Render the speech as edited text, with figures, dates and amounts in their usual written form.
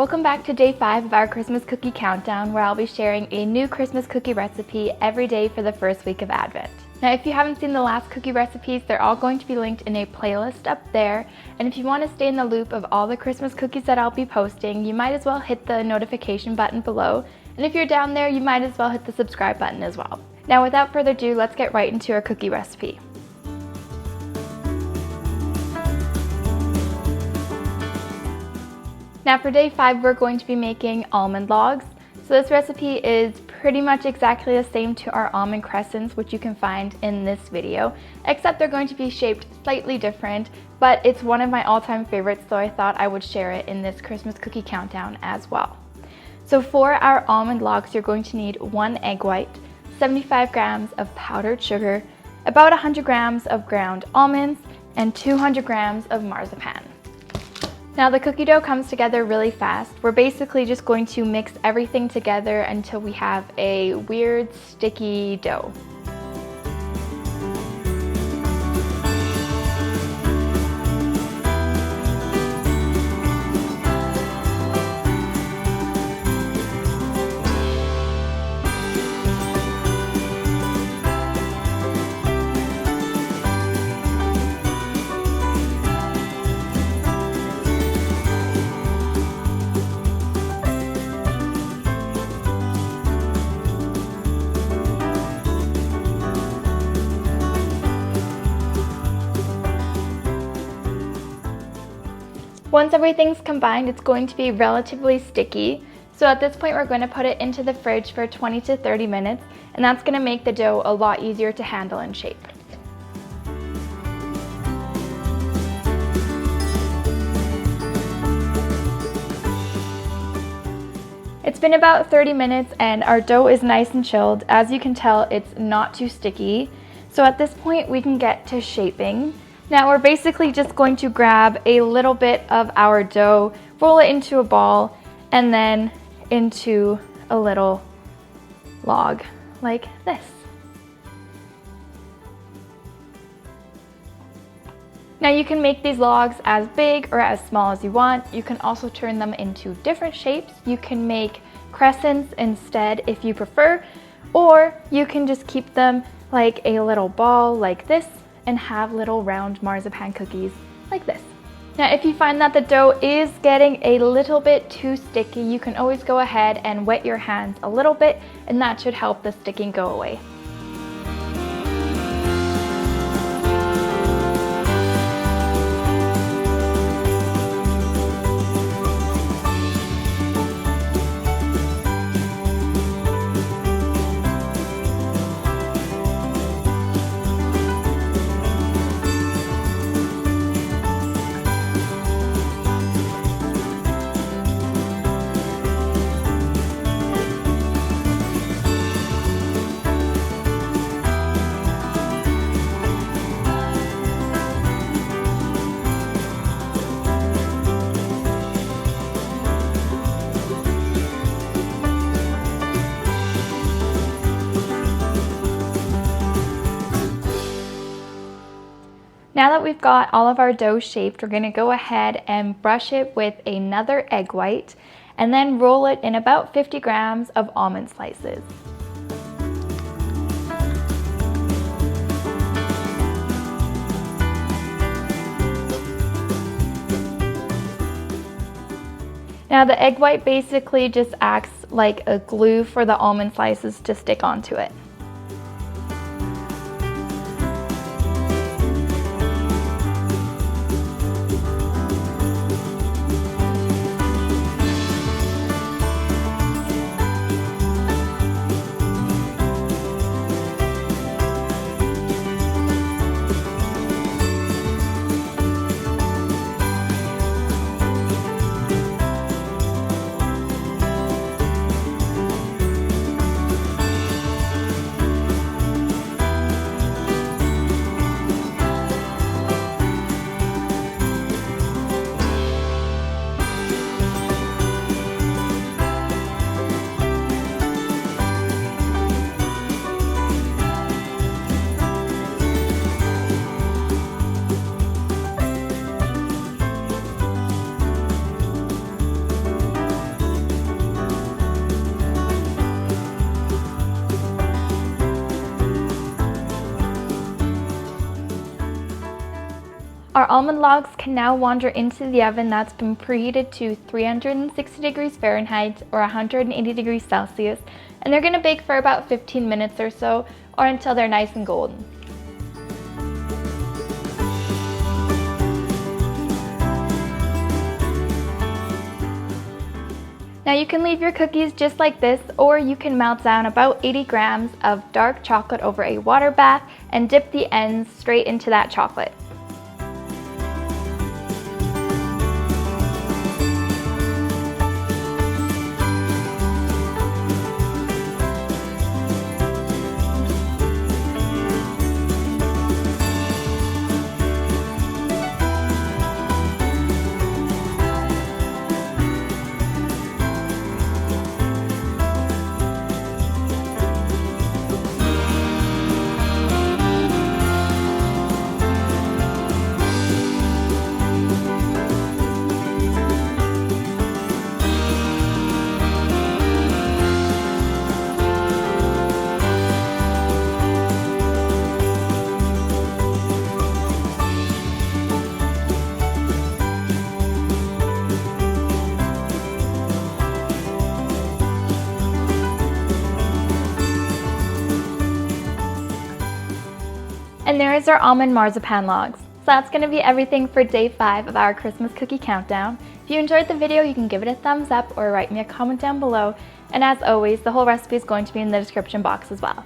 Welcome back to day 5 of our Christmas cookie countdown, where I'll be sharing a new Christmas cookie recipe every day for the first week of Advent. Now, if you haven't seen the last cookie recipes, they're all going to be linked in a playlist up there. And if you want to stay in the loop of all the Christmas cookies that I'll be posting, you might as well hit the notification button below. And if you're down there, you might as well hit the subscribe button as well. Now, without further ado, let's get right into our cookie recipe. Now for day 5, we're going to be making almond logs. So this recipe is pretty much exactly the same to our almond crescents, which you can find in this video, except they're going to be shaped slightly different, but it's one of my all-time favorites, so I thought I would share it in this Christmas cookie countdown as well. So for our almond logs, you're going to need 1 egg white, 75 grams of powdered sugar, about 100 grams of ground almonds, and 200 grams of marzipan. Now the cookie dough comes together really fast. We're basically just going to mix everything together until we have a weird sticky dough. Once everything's combined, it's going to be relatively sticky. So at this point, we're going to put it into the fridge for 20 to 30 minutes, and that's going to make the dough a lot easier to handle and shape. It's been about 30 minutes and our dough is nice and chilled. As you can tell, it's not too sticky. So at this point, we can get to shaping. Now we're basically just going to grab a little bit of our dough, roll it into a ball, and then into a little log like this. Now you can make these logs as big or as small as you want. You can also turn them into different shapes. You can make crescents instead if you prefer, or you can just keep them like a little ball like this and have little round marzipan cookies like this. Now if you find that the dough is getting a little bit too sticky, you can always go ahead and wet your hands a little bit, and that should help the sticking go away. Now that we've got all of our dough shaped, we're going to go ahead and brush it with another egg white and then roll it in about 50 grams of almond slices. Now the egg white basically just acts like a glue for the almond slices to stick onto it. Our almond logs can now wander into the oven that's been preheated to 360 degrees Fahrenheit or 180 degrees Celsius, and they're going to bake for about 15 minutes or so, or until they're nice and golden. Now you can leave your cookies just like this, or you can melt down about 80 grams of dark chocolate over a water bath and dip the ends straight into that chocolate. And there is our almond marzipan logs. So that's going to be everything for day 5 of our Christmas cookie countdown. If you enjoyed the video, you can give it a thumbs up or write me a comment down below. And as always, the whole recipe is going to be in the description box as well.